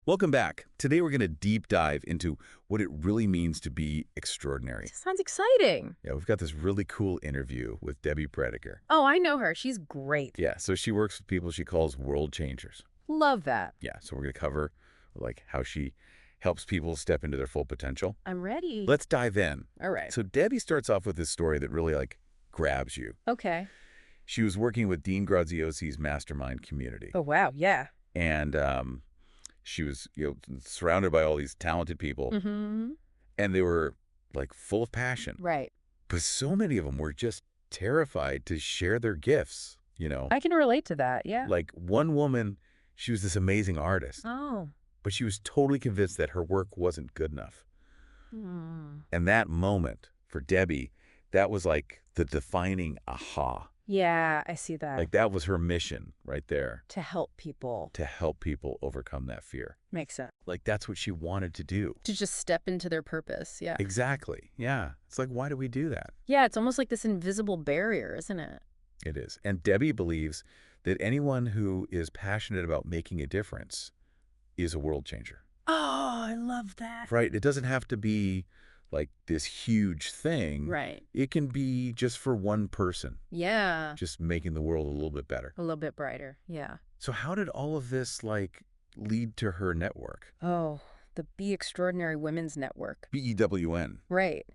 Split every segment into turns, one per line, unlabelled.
Welcome back. Today we're going to deep dive into what it really means to be extraordinary.
Sounds exciting.
Yeah, we've got this really cool interview with Debbie Prediger.
Oh, I know her. She's great.
Yeah, so she works with people she calls world changers.
Love that.
Yeah, so we're going to cover like how she helps people step into their full potential.
I'm ready.
Let's dive in.
All right.
So Debbie starts off with this story that really grabs you.
Okay.
She was working with Dean Graziosi's mastermind community.
Oh, wow. Yeah.
And she was surrounded by all these talented people,
Mm-hmm.
and they were full of passion.
Right.
But so many of them were just terrified to share their gifts,
I can relate to that. Yeah.
Like one woman, she was this amazing artist,
Oh.
but she was totally convinced that her work wasn't good enough.
Hmm.
And that moment for Debbie, that was like the defining aha.
Yeah, I see that.
That was her mission right there,
To help people.
to help people overcome that fear.
Makes sense.
That's what she wanted to do.
To just step into their purpose. Yeah.
Exactly. Yeah. It's why do we do that?
Yeah, it's almost like this invisible barrier, isn't it?
It is. And Debbie believes that anyone who is passionate about making a difference is a world changer.
Oh, I love that.
Right? It doesn't have to be this huge thing.
Right.
It can be just for one person,
Yeah.
just making the world a little bit better.
A little bit brighter. Yeah.
So how did all of this lead to her network?
Oh, the Be Extraordinary Women's Network.
BEWN.
Right.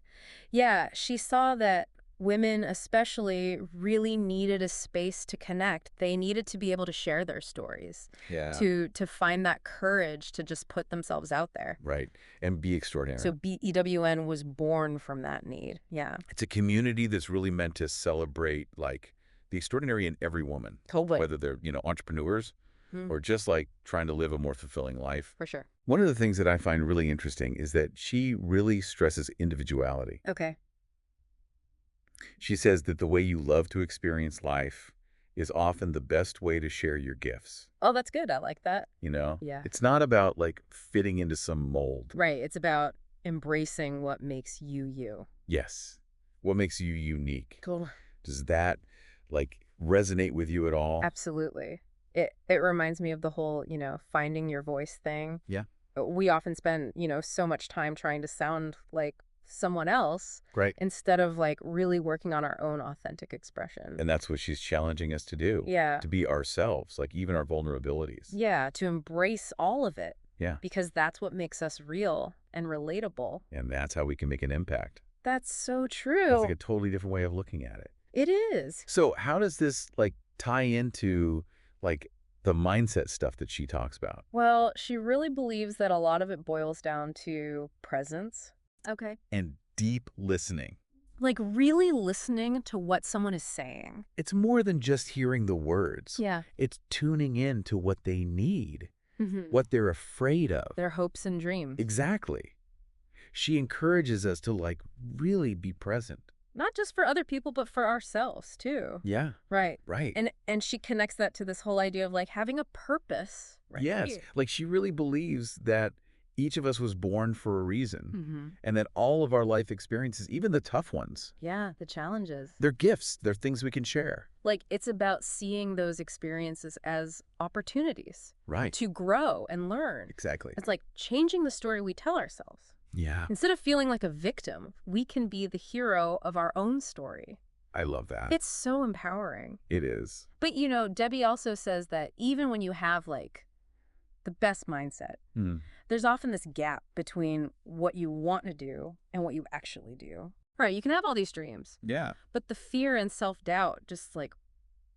Yeah, she saw that women especially really needed a space to connect. They needed to be able to share their stories,
Yeah.
to find that courage to just put themselves out there.
Right. And be extraordinary.
So BEWN was born from that need. Yeah.
It's a community that's really meant to celebrate the extraordinary in every woman,
Totally.
whether they're, entrepreneurs or just trying to live a more fulfilling life.
For sure.
One of the things that I find really interesting is that she really stresses individuality.
Okay.
She says that the way you love to experience life is often the best way to share your gifts.
Oh, that's good. I like that. Yeah.
It's not about fitting into some mold.
Right. It's about embracing what makes you you.
Yes. What makes you unique?
Cool.
Does that resonate with you at all?
Absolutely. It reminds me of the whole, finding your voice thing.
Yeah.
We often spend, so much time trying to sound like someone else
Right.
instead of really working on our own authentic expression.
And that's what she's challenging us to do.
Yeah.
To be ourselves, even our vulnerabilities.
Yeah, to embrace all of it.
Yeah.
Because that's what makes us real and relatable.
And that's how we can make an impact.
That's so true.
It's a totally different way of looking at it.
It is.
So how does this tie into the mindset stuff that she talks about?
Well, she really believes that a lot of it boils down to presence. Okay.
And deep listening.
Really listening to what someone is saying.
It's more than just hearing the words.
Yeah.
It's tuning in to what they need,
Mm-hmm.
what they're afraid of.
Their hopes and dreams.
Exactly. She encourages us to really be present.
Not just for other people, but for ourselves too.
Yeah.
Right.
Right.
And she connects that to this whole idea of having a purpose. Right?
Yes. She really believes that each of us was born for a reason,
Mm-hmm.
and that all of our life experiences, even the tough ones,
Yeah, the challenges.
they're gifts. They're things we can share.
It's about seeing those experiences as opportunities
Right.
to grow and learn.
Exactly.
It's like changing the story we tell ourselves.
Yeah.
Instead of feeling like a victim, we can be the hero of our own story.
I love that.
It's so empowering.
It is.
But, Debbie also says that even when you have, the best mindset, there's often this gap between what you want to do and what you actually do. Right, you can have all these dreams,
Yeah.
but the fear and self-doubt just,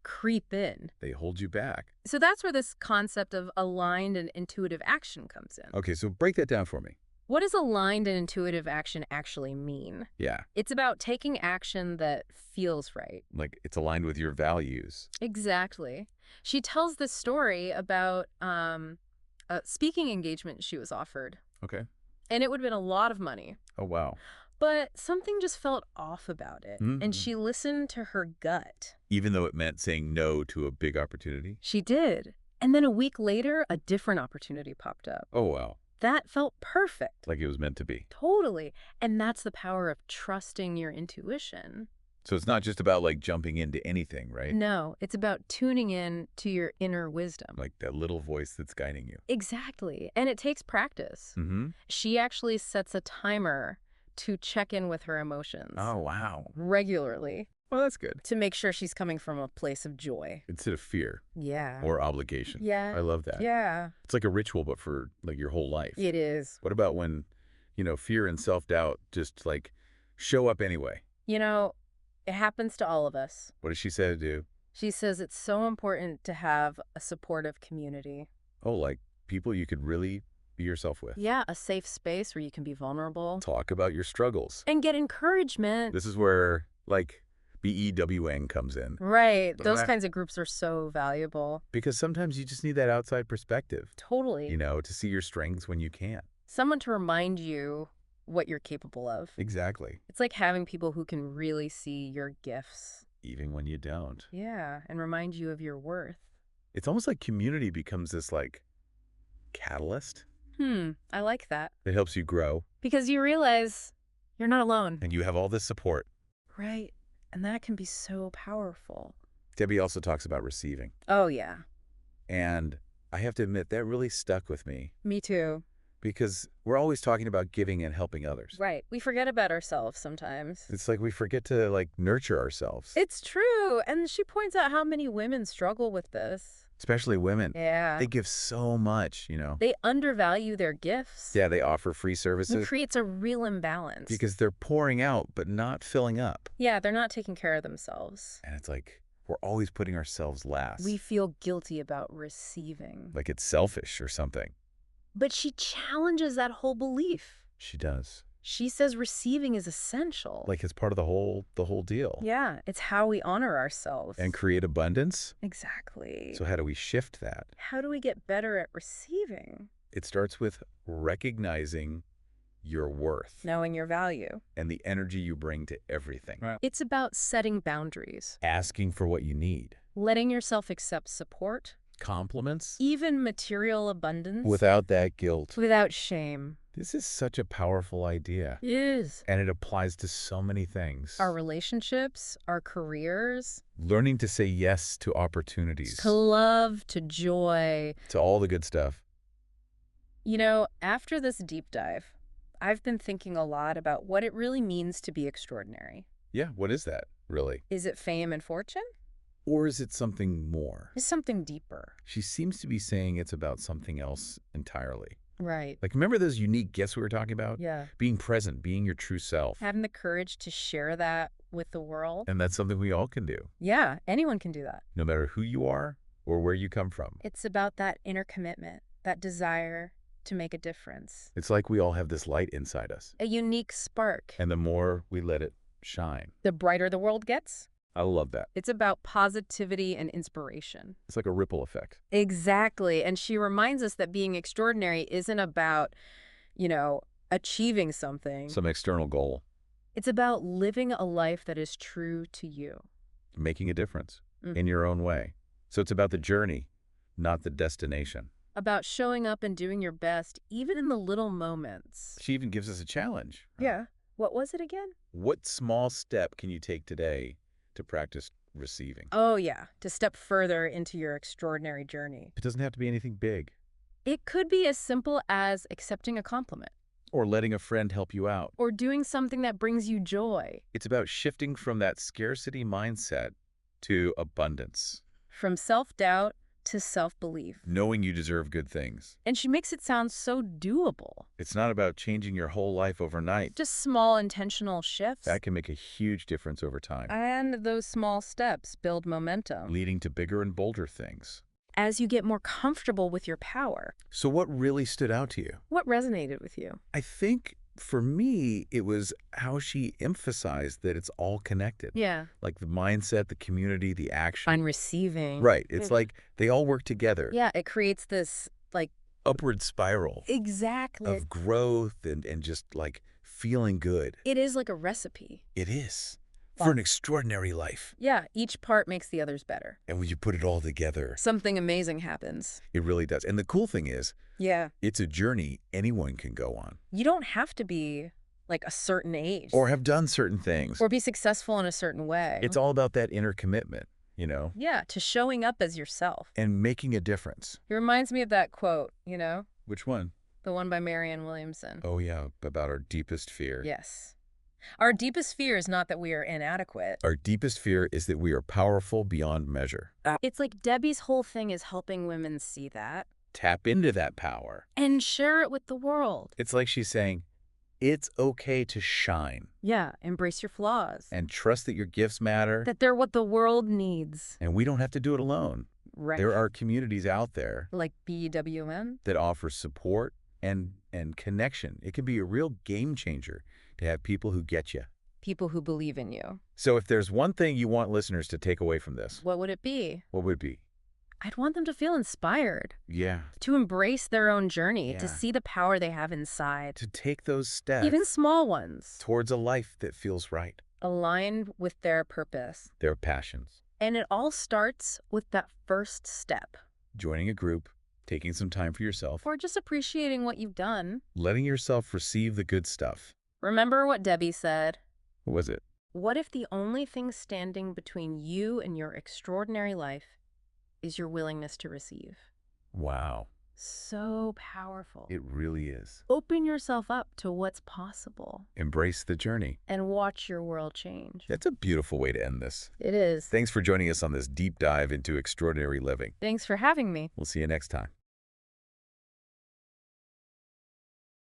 creep in.
They hold you back.
So that's where this concept of aligned and intuitive action comes in.
Okay, so break that down for me.
What does aligned and intuitive action actually mean?
Yeah.
It's about taking action that feels right.
It's aligned with your values.
Exactly. She tells this story about a speaking engagement she was offered.
Okay.
And it would have been a lot of money.
Oh, wow.
But something just felt off about it. And she listened to her gut.
Even though it meant saying no to a big opportunity?
She did. And then a week later, a different opportunity popped up.
Oh, wow.
That felt perfect.
Like it was meant to be.
Totally. And that's the power of trusting your intuition.
So it's not just about like jumping into anything, right?
No, it's about tuning in to your inner wisdom.
Like that little voice that's guiding you.
Exactly. And it takes practice.
Mm-hmm.
She actually sets a timer to check in with her emotions
Oh, wow.
regularly
Well, that's good.
to make sure she's coming from a place of joy.
Instead of fear
Yeah.
or obligation.
Yeah.
I love that.
Yeah.
It's like a ritual, but for like your whole life.
It is.
What about when, fear and self-doubt just like show up anyway?
It happens to all of us.
What does she say to do?
She says it's so important to have a supportive community.
Oh, like people you could really be yourself with.
Yeah, a safe space where you can be vulnerable.
Talk about your struggles.
And get encouragement.
This is where, like, BEWN comes in.
Right. Those kinds of groups are so valuable.
Because sometimes you just need that outside perspective.
Totally.
To see your strengths when you can't.
Someone to remind you what you're capable of.
Exactly.
It's like having people who can really see your gifts.
Even when you don't.
Yeah, and remind you of your worth.
It's almost like community becomes this, like, catalyst.
I like that.
That helps you grow.
Because you realize you're not alone.
And you have all this support.
Right. And that can be so powerful.
Debbie also talks about receiving.
Oh, yeah.
And I have to admit, that really stuck with me.
Me too.
Because we're always talking about giving and helping others.
Right. We forget about ourselves sometimes.
It's like we forget to, like, nurture ourselves.
It's true. And she points out how many women struggle with this.
Especially women.
Yeah.
They give so much,
They undervalue their gifts.
Yeah, they offer free services.
It creates a real imbalance.
Because they're pouring out, but not filling up.
Yeah, they're not taking care of themselves.
And it's like, we're always putting ourselves last.
We feel guilty about receiving.
Like it's selfish or something.
But she challenges that whole belief.
She does.
She says receiving is essential.
Like it's part of the whole deal.
Yeah, it's how we honor ourselves.
And create abundance.
Exactly.
So how do we shift that?
How do we get better at receiving?
It starts with recognizing your worth.
Knowing your value.
And the energy you bring to everything.
Right. It's about setting boundaries.
Asking for what you need.
Letting yourself accept support.
Compliments.
Even material abundance.
Without that guilt.
Without shame.
This is such a powerful idea.
It is.
And it applies to so many things.
Our relationships, our careers.
Learning to say yes to opportunities.
To love, to joy.
To all the good stuff.
After this deep dive, I've been thinking a lot about what it really means to be extraordinary.
Yeah, what is that, really?
Is it fame and fortune?
Or is it something more?
It's something deeper.
She seems to be saying it's about something else entirely.
Right.
Like, remember those unique gifts we were talking about?
Yeah.
Being present, being your true self.
Having the courage to share that with the world.
And that's something we all can do.
Yeah, anyone can do that.
No matter who you are or where you come from.
It's about that inner commitment, that desire to make a difference.
It's like we all have this light inside us.
A unique spark.
And the more we let it shine.
The brighter the world gets.
I love that.
It's about positivity and inspiration.
It's like a ripple effect.
Exactly. And she reminds us that being extraordinary isn't about, achieving something.
Some external goal.
It's about living a life that is true to you.
Making a difference in your own way. So it's about the journey, not the destination.
About showing up and doing your best, even in the little moments.
She even gives us a challenge.
Yeah. What was it again?
What small step can you take today to practice receiving?
Oh, yeah. To step further into your extraordinary journey.
It doesn't have to be anything big.
It could be as simple as accepting a compliment.
Or letting a friend help you out.
Or doing something that brings you joy.
It's about shifting from that scarcity mindset to abundance.
From self-doubt to self-belief.
Knowing you deserve good things.
And she makes it sound so doable.
It's not about changing your whole life overnight.
Just small intentional shifts.
That can make a huge difference over time.
And those small steps build momentum.
Leading to bigger and bolder things.
As you get more comfortable with your power.
So what really stood out to you?
What resonated with you?
I think for me, it was how she emphasized that it's all connected.
Yeah.
Like the mindset, the community, the action.
On receiving.
Right. It's like they all work together.
Yeah, it creates this,
upward spiral.
Exactly.
Of growth and just, feeling good.
It is like a recipe.
It is. For an extraordinary life.
Yeah, each part makes the others better.
And when you put it all together.
Something amazing happens.
It really does. And the cool thing is,
yeah,
it's a journey anyone can go on.
You don't have to be like a certain age.
Or have done certain things.
Or be successful in a certain way.
It's all about that inner commitment, you know?
Yeah, to showing up as yourself.
And making a difference.
It reminds me of that quote,
Which one?
the one by Marianne Williamson.
Oh, yeah, about our deepest fear.
Yes. Our deepest fear is not that we are inadequate.
Our deepest fear is that we are powerful beyond measure.
It's like Debbie's whole thing is helping women see that.
Tap into that power.
And share it with the world.
It's like she's saying, it's okay to shine.
Yeah, embrace your flaws.
And trust that your gifts matter.
That they're what the world needs.
And we don't have to do it alone.
Right.
There are communities out there.
Like BEWN?
That offer support and connection. It can be a real game changer to have people who get you.
People who believe in you.
So if there's one thing you want listeners to take away from this,
what would it be?
what would it be?
I'd want them to feel inspired.
Yeah.
To embrace their own journey,
Yeah.
to see the power they have inside.
To take those steps.
Even small ones.
Towards a life that feels right.
Aligned with their purpose.
Their passions.
And it all starts with that first step.
Joining a group, taking some time for yourself.
Or just appreciating what you've done.
Letting yourself receive the good stuff.
Remember what Debbie said?
What was it?
What if the only thing standing between you and your extraordinary life is your willingness to receive?
Wow.
So powerful.
It really is.
Open yourself up to what's possible.
Embrace the journey.
And watch your world change.
That's a beautiful way to end this.
It is.
Thanks for joining us on this deep dive into extraordinary living.
Thanks for having me.
We'll see you next time.